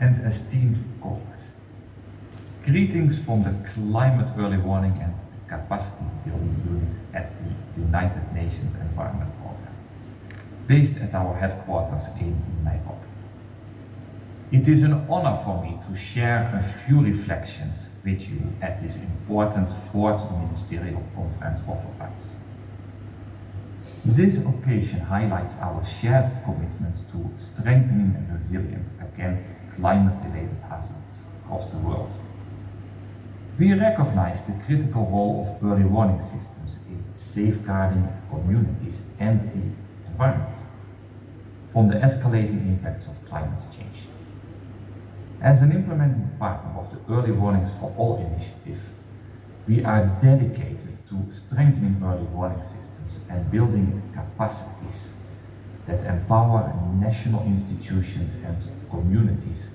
and esteemed colleagues. Greetings from the Climate Early Warning and Capacity Building Unit at the United Nations Environment Programme, based at our headquarters in Nairobi. It is an honor for me to share a few reflections with you at this important fourth Ministerial Conference of RIMES. This occasion highlights our shared commitment to strengthening resilience against climate-related hazards across the world. We recognize the critical role of early warning systems in safeguarding communities and the environment from the escalating impacts of climate change. As an implementing partner of the Early Warnings for All initiative, we are dedicated to strengthening early warning systems and building capacities that empower national institutions and communities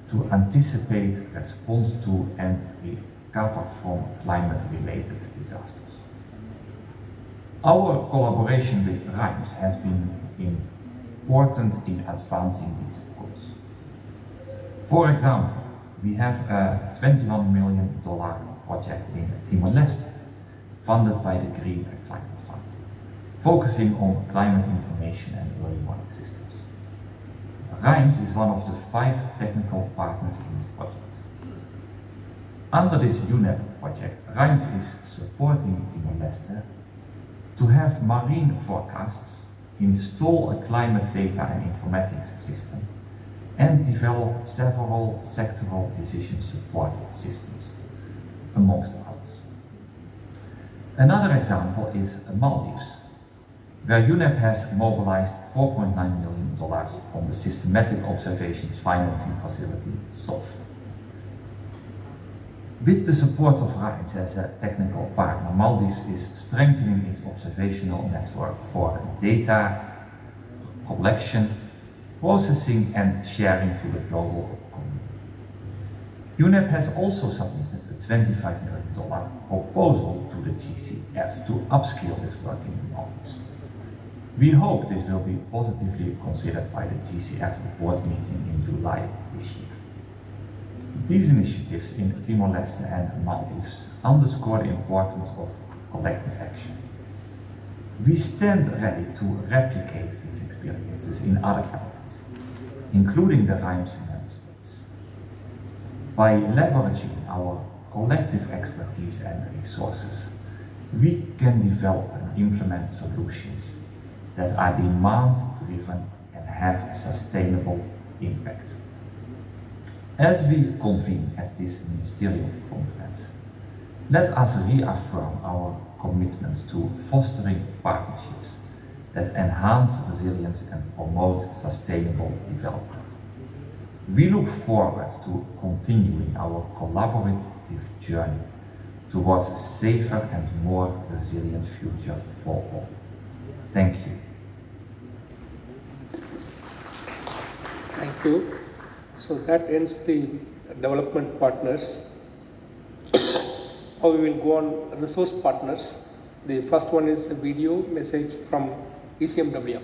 to anticipate, respond to, and recover from climate-related disasters. Our collaboration with RIMES has been important in advancing these goals. For example, we have a $21 million project in Timor-Leste, funded by the Green Climate Fund, focusing on climate information and early warning systems. RIMES is one of the 5 technical partners in this project. Under this UNEP project, RIMES is supporting Timor-Leste to have marine forecasts, install a climate data and informatics system, and develop several sectoral decision support systems, amongst others. Another example is Maldives, where UNEP has mobilized $4.9 million from the Systematic Observations Financing Facility, SOF. With the support of RIMES as a technical partner, Maldives is strengthening its observational network for data collection, processing and sharing to the global community. UNEP has also submitted a $25 million proposal to the GCF to upscale this work in the Maldives. We hope this will be positively considered by the GCF board meeting in July this year. These initiatives in Timor-Leste and Maldives underscore the importance of collective action. We stand ready to replicate these experiences in other countries, including the RIMES United States. By leveraging our collective expertise and resources, we can develop and implement solutions that are demand-driven and have a sustainable impact. As we convene at this ministerial conference, let us reaffirm our commitment to fostering partnerships that enhance resilience and promote sustainable development. We look forward to continuing our collaborative journey towards a safer and more resilient future for all. Thank you. Thank you. So that ends the development partners. Now we will go on resource partners. The first one is a video message from ECMWF.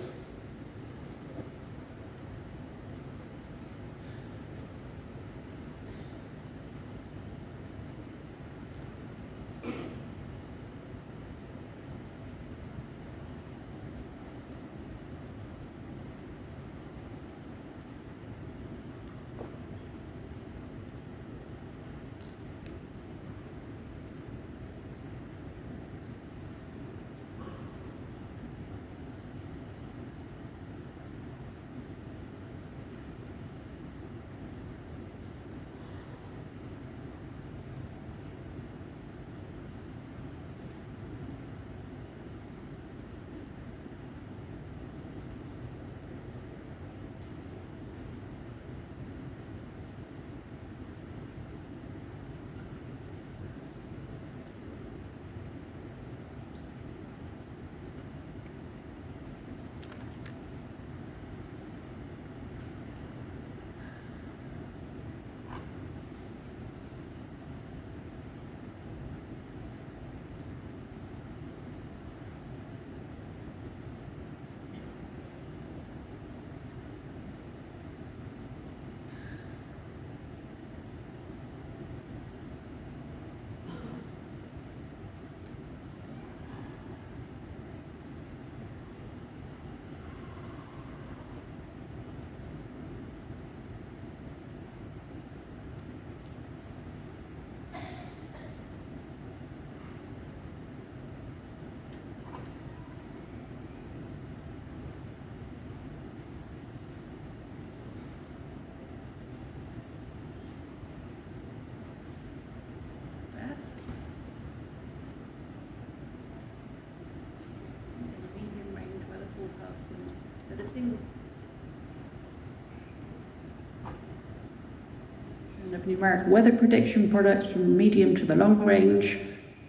of numerical weather prediction products from medium to the long range,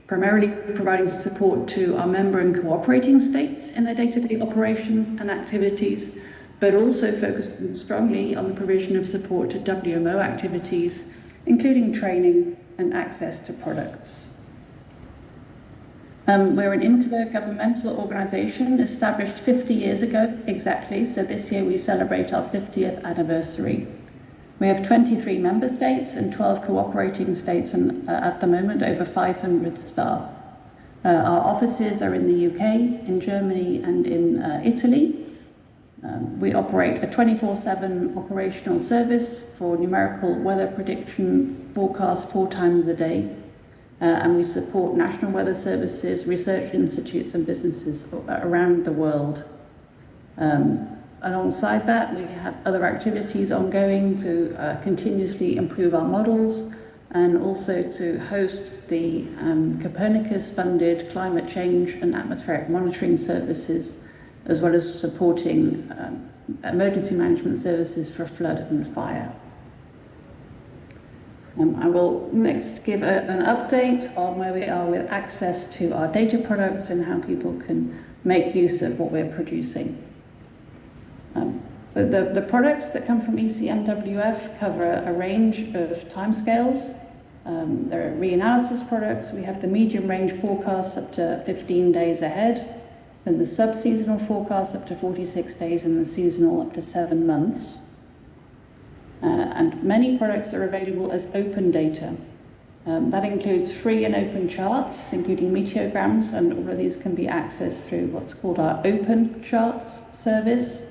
primarily providing support to our member and cooperating states in their day-to-day operations and activities, but also focusing strongly on the provision of support to WMO activities, including training and access to products. We're an intergovernmental organisation established 50 years ago exactly, so this year we celebrate our 50th anniversary. We have 23 member states and 12 cooperating states, and at the moment over 500 staff. Our offices are in the UK, in Germany and in Italy. We operate a 24/7 operational service for numerical weather prediction forecast 4 times a day. And we support national weather services, research institutes and businesses around the world. Alongside that, we have other activities ongoing to continuously improve our models and also to host the Copernicus-funded climate change and atmospheric monitoring services, as well as supporting emergency management services for flood and fire. I will next give an update on where we are with access to our data products and how people can make use of what we're producing. So the products that come from ECMWF cover a range of timescales. There are reanalysis products. We have the medium range forecasts up to 15 days ahead, then the sub-seasonal forecasts up to 46 days, and the seasonal up to 7 months. And many products are available as open data. That includes free and open charts, including meteograms, and all of these can be accessed through what's called our Open Charts service.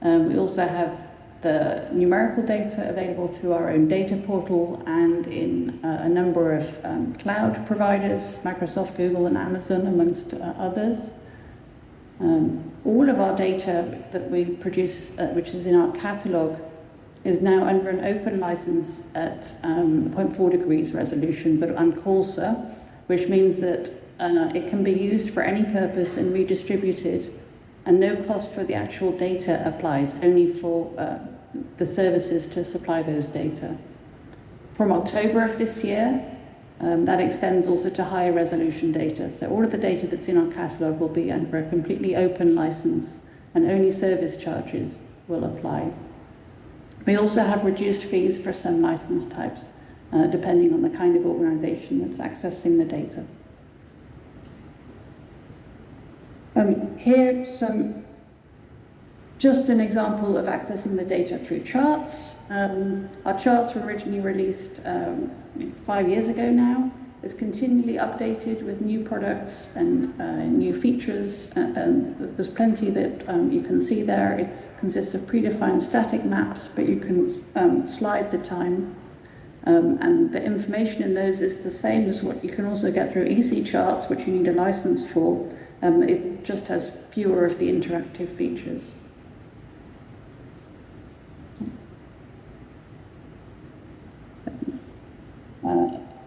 We also have the numerical data available through our own data portal and in a number of cloud providers, Microsoft, Google, and Amazon, amongst others. All of our data that we produce, which is in our catalogue, is now under an open license at 0.4 degrees resolution, but on CORSA, which means that it can be used for any purpose and redistributed, and no cost for the actual data applies, only for the services to supply those data. From October of this year, that extends also to higher resolution data. So all of the data that's in our catalogue will be under a completely open license, and only service charges will apply. We also have reduced fees for some license types, depending on the kind of organisation that's accessing the data. Here, just an example of accessing the data through charts. Our charts were originally released 5 years ago now. It's continually updated with new products and new features. There's plenty that you can see there. It consists of predefined static maps, but you can slide the time. And the information in those is the same as what you can also get through EC charts, which you need a license for. It just has fewer of the interactive features.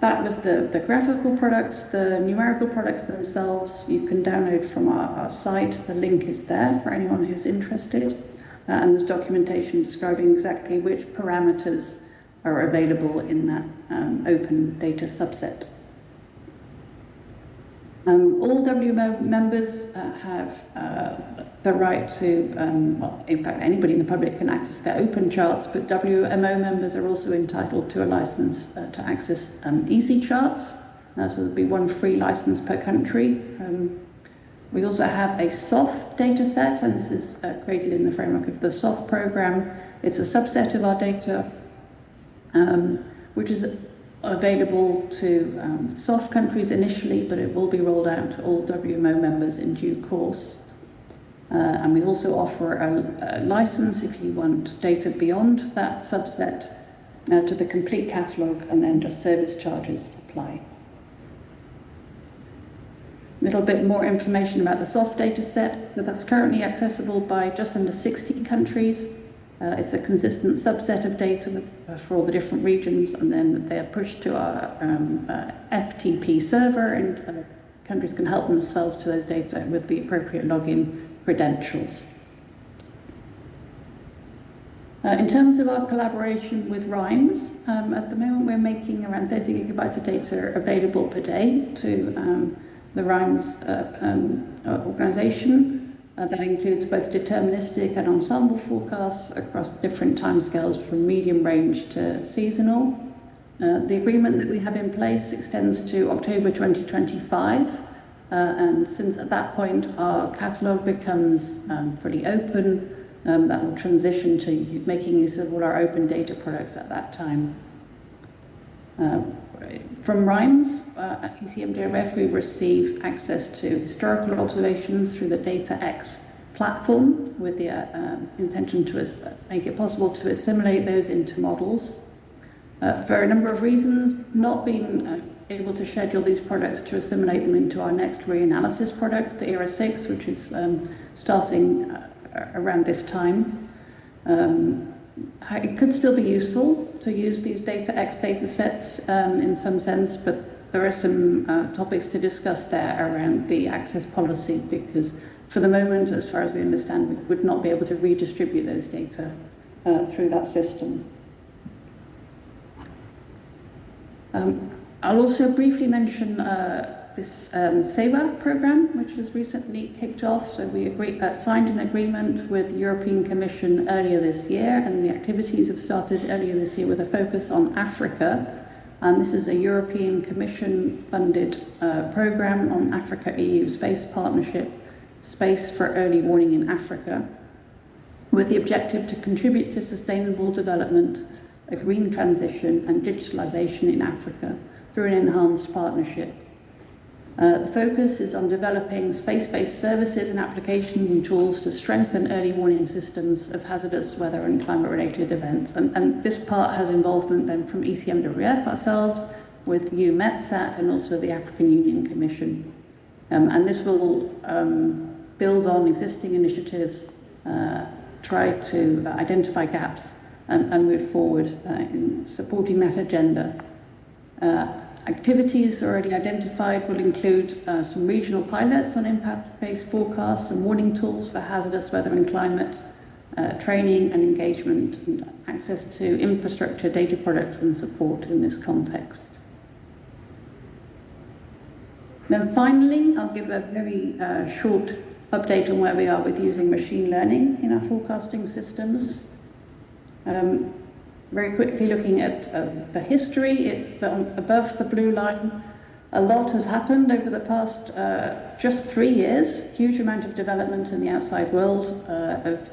That was the graphical products. The numerical products themselves you can download from our site. The link is there for anyone who's interested. And there's documentation describing exactly which parameters are available in that open data subset. All WMO members have the right to, well, in fact, anybody in the public can access their open charts, but WMO members are also entitled to a license to access EC charts. So there'll be one free license per country. We also have a SOF data set, and this is created in the framework of the SOF program. It's a subset of our data, which is available to SOF countries initially, but it will be rolled out to all WMO members in due course. And we also offer a license if you want data beyond that subset to the complete catalogue, and then just service charges apply. A little bit more information about the SOF data set. That's currently accessible by just under 60 countries. It's a consistent subset of data for all the different regions, and then they are pushed to our FTP server, and countries can help themselves to those data with the appropriate login credentials. In terms of our collaboration with RIMES, at the moment we're making around 30 gigabytes of data available per day to the RIMES organization. That includes both deterministic and ensemble forecasts across different timescales from medium range to seasonal. The agreement that we have in place extends to October 2025, and since at that point our catalogue becomes fully open, that will transition to making use of all our open data products at that time. From RIMES, at ECMWF, we receive access to historical observations through the DataX platform with the intention to make it possible to assimilate those into models. For a number of reasons, not being able to schedule these products to assimilate them into our next reanalysis product, the ERA6, which is starting around this time. It could still be useful to use these DataX data sets in some sense, but there are some topics to discuss there around the access policy, because for the moment, as far as we understand, we would not be able to redistribute those data through that system. I'll also briefly mention this SEWA program, which was recently kicked off. So we signed an agreement with the European Commission earlier this year, and the activities have started earlier this year with a focus on Africa. And this is a European Commission-funded program on Africa-EU Space Partnership, Space for Early Warning in Africa, with the objective to contribute to sustainable development, a green transition and digitalization in Africa through an enhanced partnership. The focus is on developing space-based services and applications and tools to strengthen early warning systems of hazardous weather and climate-related events. And this part has involvement then from ECMWF ourselves, with EUMETSAT and also the African Union Commission. And this will build on existing initiatives, try to identify gaps and move forward in supporting that agenda. Activities already identified will include some regional pilots on impact-based forecasts and warning tools for hazardous weather and climate, training and engagement, and access to infrastructure, data products and support in this context. Then finally, I'll give a very short update on where we are with using machine learning in our forecasting systems. Very quickly looking at the history, above the blue line, a lot has happened over the past just 3 years. Huge amount of development in the outside world of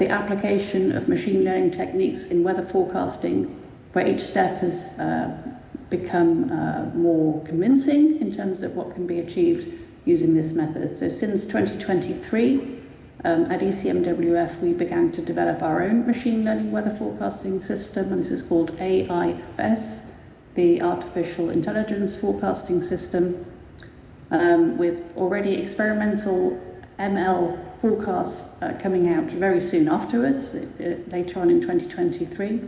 the application of machine learning techniques in weather forecasting, where each step has become more convincing in terms of what can be achieved using this method. So since 2023, at ECMWF, we began to develop our own machine learning weather forecasting system, and this is called AIFS, the Artificial Intelligence Forecasting System, with already experimental ML forecasts coming out very soon afterwards, later on in 2023.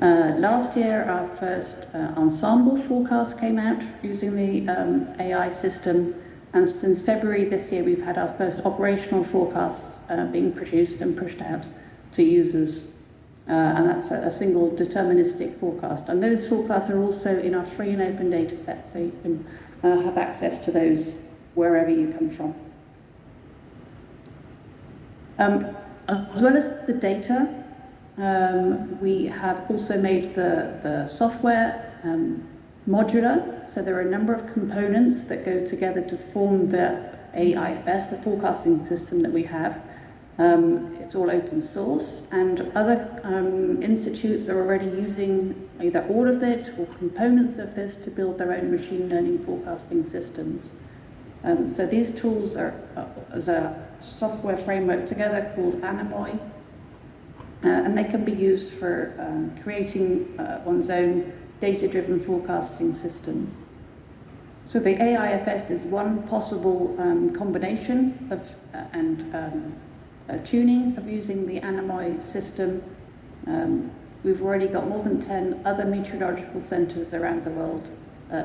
Last year, our first ensemble forecast came out using the AI system. And since February this year, we've had our first operational forecasts being produced and pushed out to users. And that's a single deterministic forecast. And those forecasts are also in our free and open data set, so you can have access to those wherever you come from. As well as the data, we have also made the software modular, so there are a number of components that go together to form the AIFS, the forecasting system that we have. It's all open source, and other institutes are already using either all of it or components of this to build their own machine learning forecasting systems. So these tools are as a software framework together called Anemoy, and they can be used for creating one's own data-driven forecasting systems. So the AIFS is one possible combination of tuning of using the Anemoy system. We've already got more than 10 other meteorological centres around the world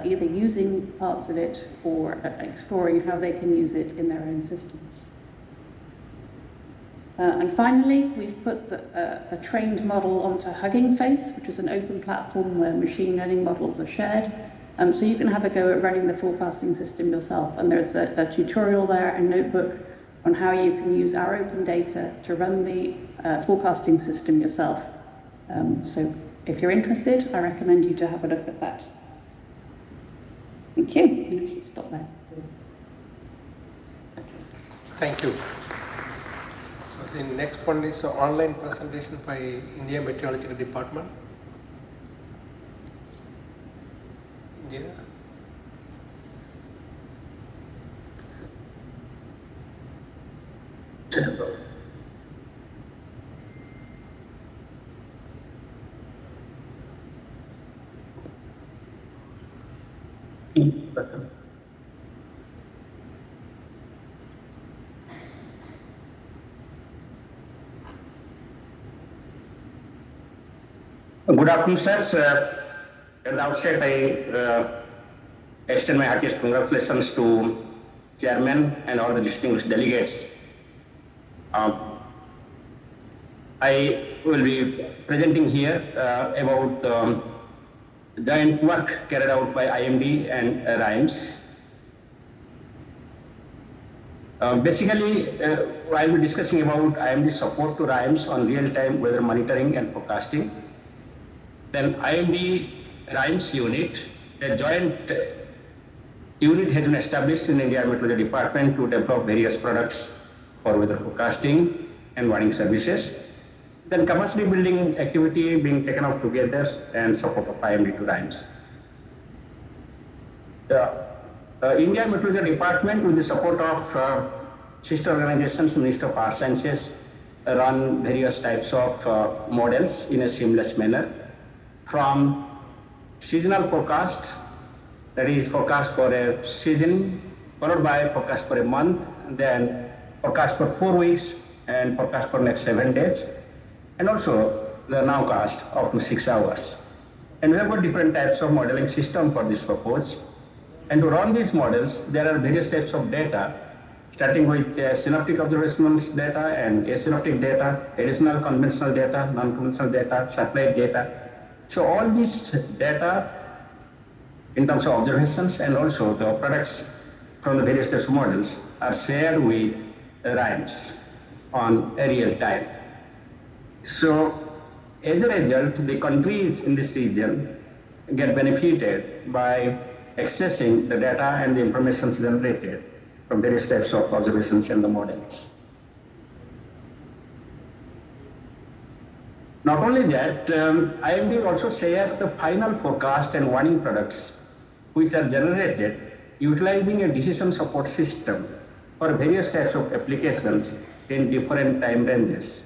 either using parts of it or exploring how they can use it in their own systems. And finally, we've put the trained model onto Hugging Face, which is an open platform where machine learning models are shared. So you can have a go at running the forecasting system yourself. And there's a tutorial there, a notebook on how you can use our open data to run the forecasting system yourself. So if you're interested, I recommend you to have a look at that. Thank you. I should stop there. Thank you. So the next one is an online presentation by India Meteorological Department. Yeah. Good afternoon, sirs. At the outset, I extend my heartiest congratulations to Chairman and all the distinguished delegates. I will be presenting here about the joint work carried out by IMD and RIMES. Basically, I will be discussing about IMD support to RIMES on real-time weather monitoring and forecasting. Then IMD RIMES unit, a joint unit has been established in India Meteorology Department to develop various products for weather forecasting and warning services. Then capacity building activity being taken up together and support of IMD to RIMES. The India Meteorology Department, with the support of sister organizations, Ministry of Earth Sciences, run various types of models in a seamless manner, from seasonal forecast, that is forecast for a season, followed by forecast for a month, then forecast for 4 weeks, and forecast for next 7 days, and also the nowcast up to 6 hours. And we have got different types of modeling system for this purpose. And to run these models, there are various types of data, starting with synoptic observational data and asynoptic data, additional conventional data, non-conventional data, satellite data. So all this data in terms of observations and also the products from the various types of models are shared with RIMES on a real time. So as a result, the countries in this region get benefited by accessing the data and the information generated from various types of observations and the models. Not only that, IMD also shares the final forecast and warning products which are generated utilizing a decision support system for various types of applications in different time ranges,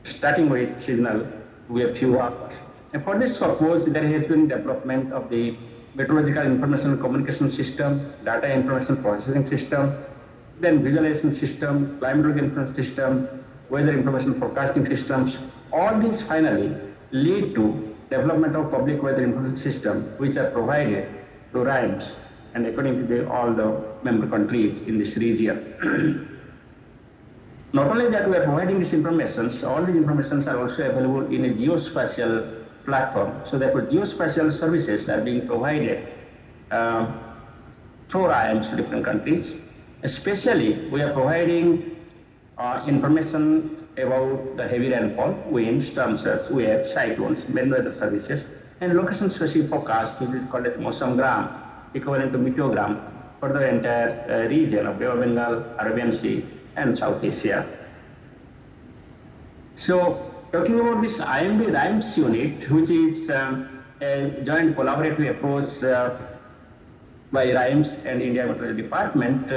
starting with seasonal with a few hours. And for this purpose, there has been development of the meteorological information communication system, data information processing system, then visualization system, climatic information system, weather information forecasting systems. All these finally lead to development of public weather information system, which are provided to RIMES and according to all the member countries in this region. Not only that, we are providing these informations, all these informations are also available in a geospatial platform. So that geospatial services are being provided through RIMES to different countries. Especially, we are providing information about the heavy rainfall, winds, storm surge, waves, cyclones, main weather services, and location-specific forecast, which is called as Mausamgram, equivalent to meteogram, for the entire region of Bay of Bengal, Arabian Sea, and South Asia. So, talking about this IMD RIMES unit, which is a joint collaborative approach by RIMES and India Meteorology Department,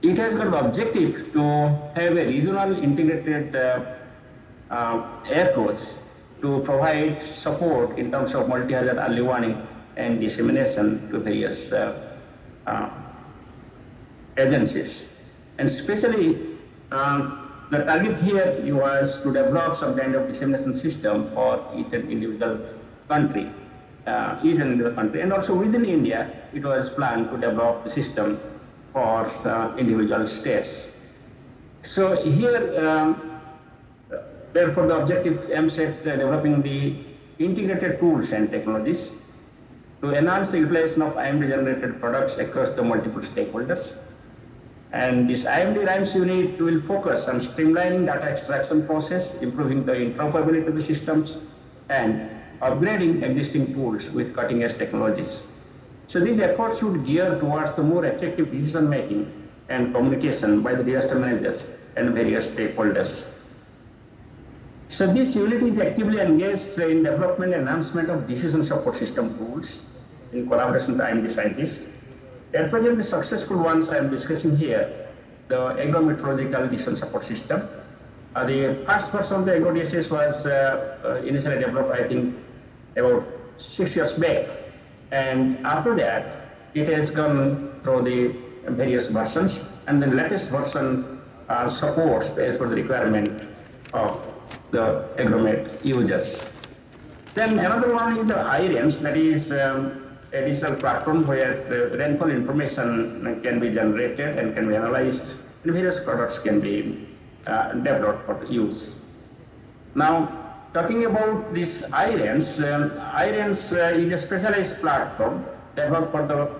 it has got the objective to have a regional integrated approach to provide support in terms of multi-hazard early warning and dissemination to various agencies. And especially, the target here was to develop some kind of dissemination system for each and individual country, and also within India, it was planned to develop the system for individual states. So here, therefore, the objective aims at developing the integrated tools and technologies to enhance the utilization of IMD-generated products across the multiple stakeholders. And this IMD RIMES unit will focus on streamlining data extraction process, improving the interoperability of the systems, and upgrading existing tools with cutting-edge technologies. So these efforts should gear towards the more effective decision-making and communication by the disaster managers and various stakeholders. So this unit is actively engaged in development and enhancement of decision support system tools in collaboration with IMD scientists. At present, the successful ones I am discussing here, the agrometeorological decision support system. The first version of the AgroDSS was initially developed, I think, about 6 years back. And after that, it has gone through the various versions. And the latest version supports as per the requirement of the agromet users. Then another one is the IRENS, that is a digital platform where the rainfall information can be generated and can be analyzed, and various products can be developed for use. Now, talking about this IRENS, IRENS is a specialized platform developed for the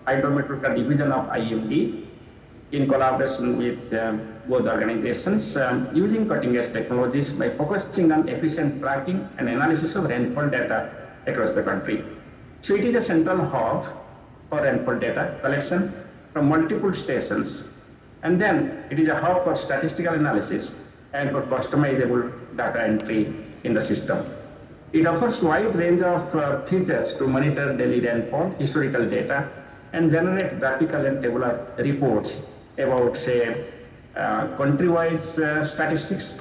hydrometeorological division of IMD in collaboration with both organizations using cutting-edge technologies by focusing on efficient tracking and analysis of rainfall data across the country. So it is a central hub for rainfall data collection from multiple stations, and then it is a hub for statistical analysis and for customizable data entry in the system. It offers wide range of features to monitor daily rainfall, historical data, and generate graphical and tabular reports about, say, country-wise statistics,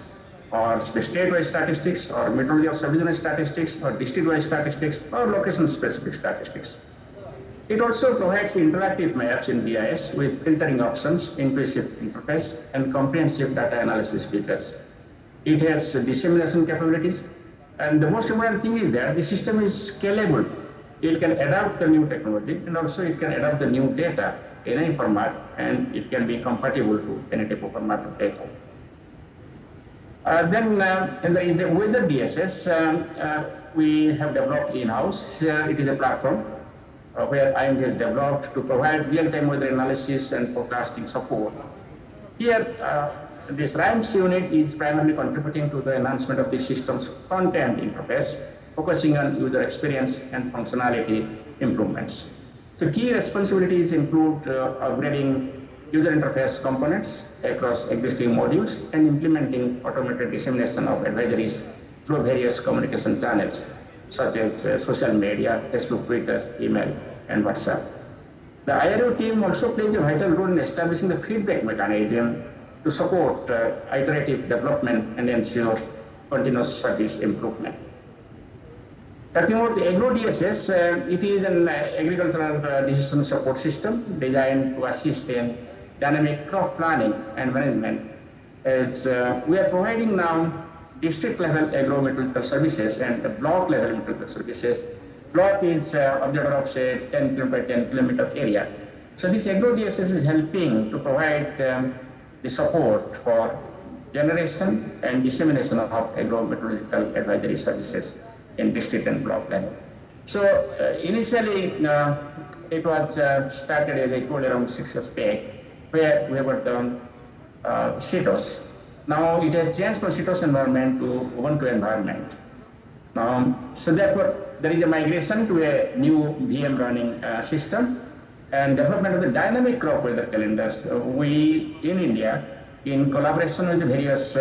or state-wise statistics, or meteorology or subdivisional statistics, or district-wise statistics, or location-specific statistics. It also provides interactive maps in GIS with filtering options, intuitive interface, and comprehensive data analysis features. It has dissemination capabilities, and the most important thing is that the system is scalable. It can adapt the new technology, and also it can adapt the new data in any format, and it can be compatible to any type of format of data. Then there is the Weather DSS we have developed in-house. It is a platform where IMD has developed to provide real-time weather analysis and forecasting support. Here, this RIMES unit is primarily contributing to the enhancement of the system's front-end interface, focusing on user experience and functionality improvements. So key responsibilities include upgrading user interface components across existing modules and implementing automated dissemination of advisories through various communication channels, such as social media, Facebook, Twitter, email, and WhatsApp. The IRO team also plays a vital role in establishing the feedback mechanism to support iterative development and ensure continuous service improvement. Talking about the AgroDSS, it is an agricultural decision support system designed to assist in dynamic crop planning and management. As we are providing now district-level agrometeorological services and the block-level meteorological services. Block is observer of, say, 10 km by 10 km area. So this AgroDSS is helping to provide the support for generation and dissemination of agrometeorological advisory services in district and block level. So initially it was started, as I told, around 6 years back, where we were done CITOS. Now it has changed from CITOS environment to Ubuntu environment. So therefore there is a migration to a new VM running system and development of the dynamic crop weather calendars. We in India, in collaboration with the various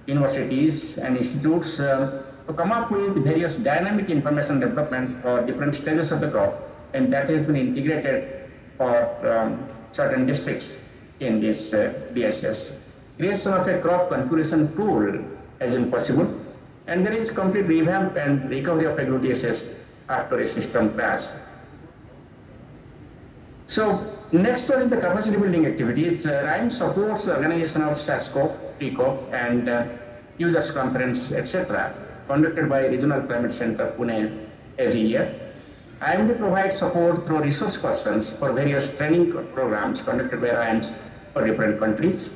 universities and institutes, to come up with various dynamic information development for different stages of the crop, and that has been integrated for certain districts in this DSS. Creation of a crop configuration tool has been possible, and there is complete revamp and recovery of AgroDSS after a system crash. So next one is the capacity building activities. RIMES supports the organization of SASCOP, PCOP, and users conference, etc., conducted by Regional Climate Center, Pune, every year. IMD provides support through resource persons for various training programs conducted by RIMES for different countries.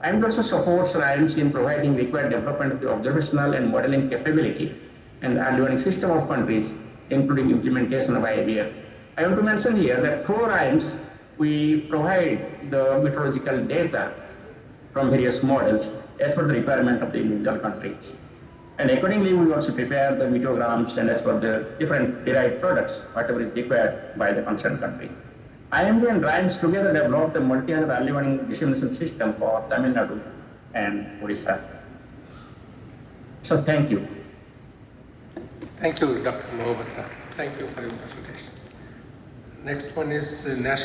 IMD also supports RIMES in providing required development of the observational and modeling capability and early warning system of countries, including implementation of IAVR. I want to mention here that through RIMES, we provide the meteorological data from various models as per the requirement of the individual countries. And accordingly, we also prepare the meteorograms and as per the different derived products, whatever is required by the concerned country. IMD and RIMES together developed a multi-year early warning dissemination system for Tamil Nadu and Odisha. So thank you. Thank you, Dr. Mohapatra. Thank you for your presentation. Next one is the National